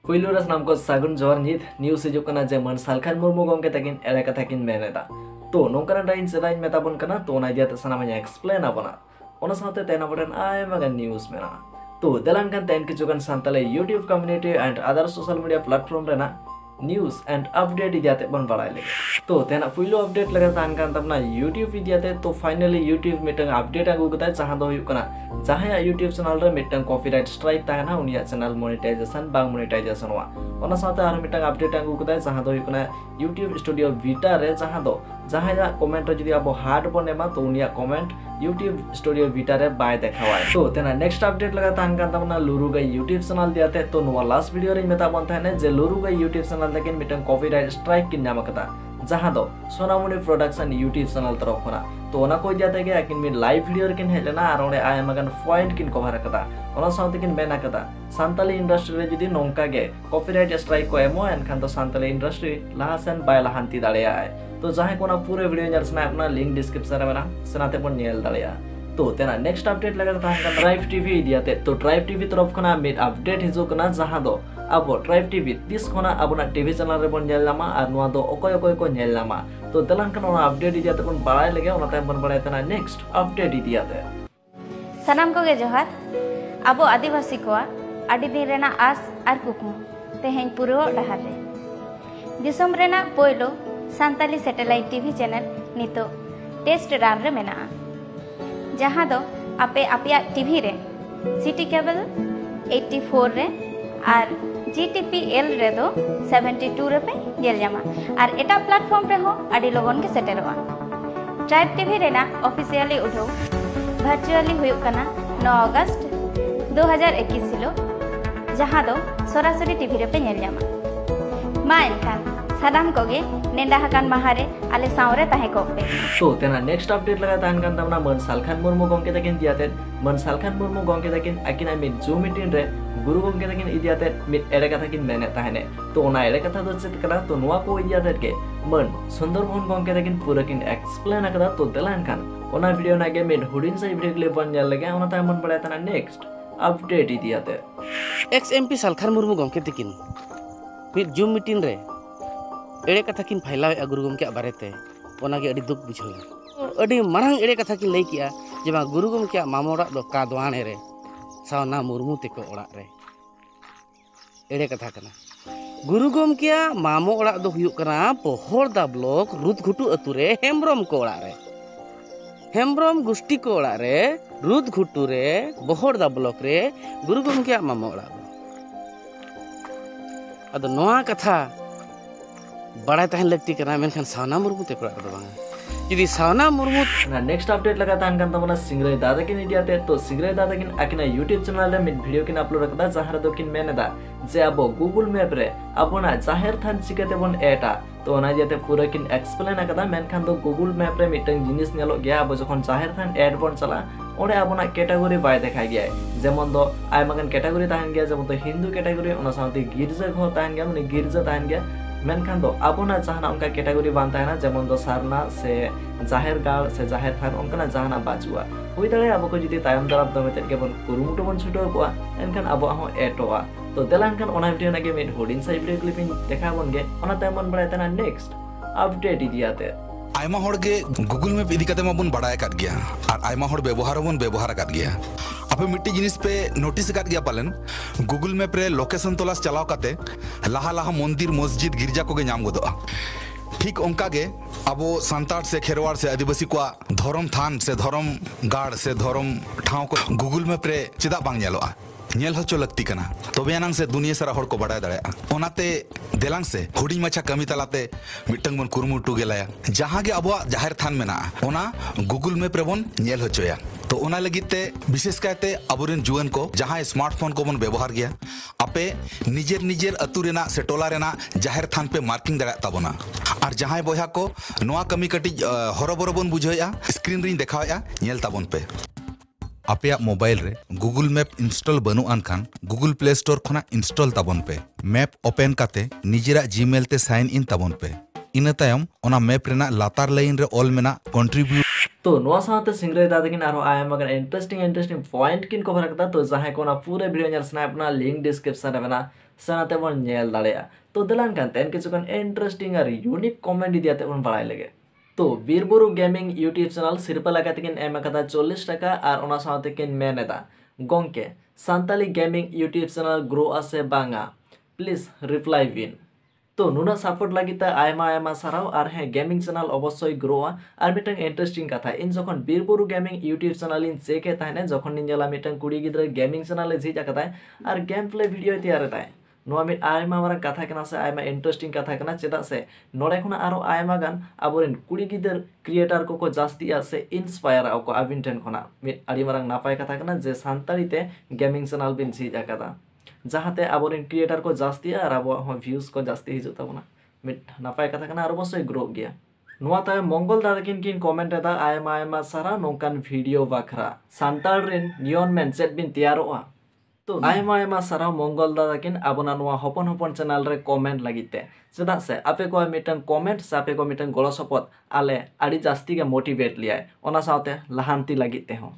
पुइलु रे सानाम को सागुन जोहर नित न्यूज़ हिजुग कना जे मन सालखान मुर्मू गंके तकिन एरे कथा किन मेनेदा तो नोंकाना डाइन सेदाइन मेताबन कना तो ओना इदियाते सानाम एक्सप्लेन आबोना ओना साथे तेना बटन आयमा न्यूज़ मेना तो देलान kan ten kichukan santale YouTube community and other social media platform rena news and update idiate bon barai lege तो तेना पुइलो अपडेट लगा तान kan tamna YouTube idiate तो फाइनली YouTube मिटंग अपडेट आगु गता जहां दो हुयुक कना जहां YouTube चैनल रे मिटंग कॉपीराइट स्ट्राइक ताना उनिया चैनल मोनेटाइजेशन बांग मोनेटाइजेशन वा ओना साथे आरो मिटंग अपडेट आगु गता जहां दो हुयुक कना YouTube स्टूडियो वीटा रे जहां या कमेंट जदि अब हार्ड बनेमा तो उनिया कमेंट YouTube स्टूडियो वीटा रे बाय देखावाय तो तेना नेक्स्ट अपडेट लगा तान kan tamna लुरुगाई YouTube चैनल दियाते तो नोवा लास्ट वीडियो रे मेता बन थाने जे लुरुगाई YouTube चैनल तकिन मिटंग कॉपीराइट स्ट्राइक किन नाम कता जहां दो सोनामुनी प्रोडक्शन YouTube चैनल तरफ खना तो ओना को जाते गे किन मी लाइव वीडियो रे किन हेलेना आर ओने आयमागन पॉइंट किन कवर कता ओना साउथ किन मेना कता सांताली इंडस्ट्री रे जदि नोंका गे कॉपीराइट स्ट्राइक को एमो एनखान तो सांताली इंडस्ट्री लाहासेन बाय लाहांती दाड़ेया तो जहां कोना पूरे वीडियो नेल सना अपना लिंक डिस्क्रिप्शन रे मेना सनाते पन नेल दाड़ेया तो तेना नेक्स्ट अपडेट लगा था ड्राइव टीवी दियाते तो ड्राइव टीवी तरफ खना मिड अपडेट हिजो कना जहां दो अब ड्राइव टीवी तीस खना अबना टीवी चैनल रे बन नेलनामा आर नोआ दो ओकोय को नेलनामा तो दलान कना ओना अपडेट दियाते बन बाड़ाय लगे ओना ताम बन बाड़ाय तना नेक्स्ट अपडेट दियाते सनाम को गे जोहार अब आदिवासी को आदि दिन रेना आस आर कुकमु तेहें पुरो डहार रे दिसम रेना पोइलो सांताली सैटेलाइट टीवी चैनल नितो टेस्ट रान रे मेना जहां दो आपे आपिया टीवी रे सिटी केबल 84 रे और GTPL रे दो 72 रे पे जेल जामा और एटा प्लेटफॉर्म रे हो आडी लोगन के सेटलवा ट्राइब टीवी रे ना ऑफिशियली उठो वर्चुअली हुयो कना 9 अगस्त 2021 सिलो जहां दो सरासरी टीवी रे पे जेल जामा मा एनखान सादाम कोगे नेंडा हकान महारे आले सावरे ताहे कोपे तो तेना नेक्स्ट अपडेट लगा तान kan tamna मन सालखान मुर्मू गंके तकिन दियाते मन सालखान मुर्मू गंके तकिन आकिना मिट जूम मीटिंग रे गुरु गंके तकिन इदियाते मिट एरे कथा किन मेने ताहने तो ओना एरे कथा दो चेत करा तो नोआ को इदियाते के मन सुंदरबन गंके तकिन पूरा किन एक्सप्लेन करा तो देलान kan ओना वीडियो नागे मिट हुडिन से वीडियो क्लिप बन नेल लगे ओना ता मन बड़ा तना नेक्स्ट अपडेट इदियाते एक्स एमपी सालखान मुर्मू गंके तकिन मिट जूम मीटिंग रे एड़े कथा किन फैलावे गुरु गमके बारेते ओनागे अड़ी दुख बुझाव अड़ी मारंग एड़े कथा किन लई किया जेमा गुरु गमके मामोड़ा दो कादवाणे रे सावना मुर्मू तेको ओड़ा रे एड़े कथा कना गुरु गमके मामो ओड़ा दो हुयुक कना पोहरदा ब्लॉक रुदघुटू अतु रे हेमब्रम को ओड़ा रे हेमब्रम गुष्टी को ओड़ा रे रुदघुटू रे बोहरदा ब्लॉक रे गुरु गमके मामो ओड़ा अदो नोआ कथा बड़ा तहन लगती करना मेनखान सावना मुर्मू ते पड़ा दो बांगा यदि सावना मुर्मू ना नेक्स्ट अपडेट लगा तान kan tamna सिंगरे दादा किन इदियाते तो सिंगरे दादा किन आकिना YouTube चैनल रे मिड वीडियो किन अपलोड कदा जहार दो किन मेनेदा जे अब गूगल मैप रे अपना जाहेर थान चिकेते बन एटा तो ओना दियाते पूरा किन एक्सप्लेन कदा मेनखान दो गूगल मैप रे मिटंग जिनिस नेलो गया अब जखन जाहेर थान एड बन चला ओडे अपना कैटेगरी बाय देखा गया जेमन दो आयमागन कैटेगरी ताहन गया जेमन तो हिंदू कैटेगरी ओना साथे गिरजा घर ताहन गया माने गिरजा ताहन गया मेनखान दो आबोना जहाना उनका कैटेगरी बांता है ना जेमन दो सारना से जाहेर गाड़ से जाहेर थान उनका जहाना बाजुआ हुई दाड़े अब को जदि तायम दाराब दो मेते के बन कुरुमुटु बन छुटो को एनखान अब हो एटोआ तो देलान kan ओना वीडियो नागे मिट होडिन साइ वीडियो क्लिपिंग देखा बन गे ओना तायमन बड़ाय तना नेक्स्ट अपडेट इदियाते आयमा हर गे गूगल मैप इदी कते माबन बड़ाय काट गया और आयमा हर व्यवहार बन व्यवहार काट गया आपे मिट्टी जिनिस पे नोटिस काट गया पालन गूगल मैप रे लोकेशन तलाश चलाव काते लाहा लाहा मंदिर मस्जिद गिरजा को गे नाम गोदोआ ठीक उनका गे अबो संताड़ से खेरवाड़ से आदिवासी को धर्म थान से धर्म गाड़ से धर्म ठाव को गूगल मैप रे चिदा बांग नेलोआ नेल होचो लगती कना तबे अनांग से दुनिया सारा हर को बड़ाय दाड़े ओनाते देलांग से हुडी माछा कमी तलाते मिटंग बन कुरुमुटु गेलाया जहां गे अबो जाहिर थान मेना ओना गूगल मैप रे बन नेल होचोया तो ओना लगिते विशेष कायते अबोरेन जुआन को जहां स्मार्टफोन को बन व्यवहार गया आपे निजेर निजेर अतु रेना से टोला रेना जाहिर थान पे मार्किंग दाड़ा ताबोना और जहां बोया को नोआ कमी कटी हरबरो बन बुझोया स्क्रीन रे देखाया नेल ताबोन पे आपे मोबाइल रे गूगल मैप इंस्टॉल बनु खान गूगल प्ले स्टोर खना इंस्टॉल ताबन पे मैप ओपन काते निजेरा जीमेल ते साइन इन ताबन पे इना तायम ओना मैप रेना लातार लाइन रे ऑल मेना कंट्रीब्यूट तो नोआ साथे सिंगरे दादा किन आरो आयम अगर इंटरेस्टिंग पॉइंट किन कवर करता तो जहां कोना पूरे वीडियो नेल सना अपना लिंक डिस्क्रिप्शन रे बना सेनाते बन नेल दाड़ेया। तो देलान कान तेन किछुगान इंटरेस्टिंग और यूनिक कमेंट इदियाते बन बाड़ाय लेगे। तो बीरबुरु गेमिंग यूट्यूब चैनल सिरपा लगातेकिन एम अकादा 40 टाका और ओना साथे किन मेनेदा गंके सान्ताली गेमिंग यूट्यूब चैनल ग्रो आसे बांगा प्लीज रिप्लाई विन। तो नुना सपोर्ट लगी आयमा आयमा साराव और हें गेमिंग चैनल अवश्य ग्रोआ और मिटन इंटरेस्टिंग कथा इन जखन बीरबुरु गेमिंग यूट्यूब चैनल इन चेके ताहने जखन निजेला मिटन कुड़ी गिद्रा गेमिंग चैनल झिज आकदाय और गेम प्ले वीडियो तैयार ताय नोआ मिट आयमा मारा कथा कना से आयमा इंटरेस्टिंग कथा कना चेदा से नोडे खुना आरो आयमा गान आबोरेन कुड़ी गिद्र क्रिएटर को जास्तिया से इंस्पायर आको आबिन ठेन खुना मिट आड़ी मारांग नापाय कथा कना जे सान्ताली ते गेमिंग चैनल बिन झिज आकदा जहाते आबोरेन क्रिएटर को जास्तिया और आबो व्यूज को जास्ति हिजुग ताबोना मिट नापाय कथा कना और अवश्य ग्रो गया। नोआ ताय मंगल दादा किन कमेंट एदा आयमा आयमा सारा नोंकान वीडियो बाखरा सान्ताल रेन नियन मेन चेट बिन तैयारोआ। तो आयमा आयमा सारा मंगल दादा किन आबोना नोआ हपन हपन चैनल रे कमेंट लागिते चेदा से आपे को मिटन कमेंट से आपे को मिटन गलो सपोर्ट आले आड़ी जास्ति के मोटिवेट लियाय ओना साथे लहांती लागिते हो।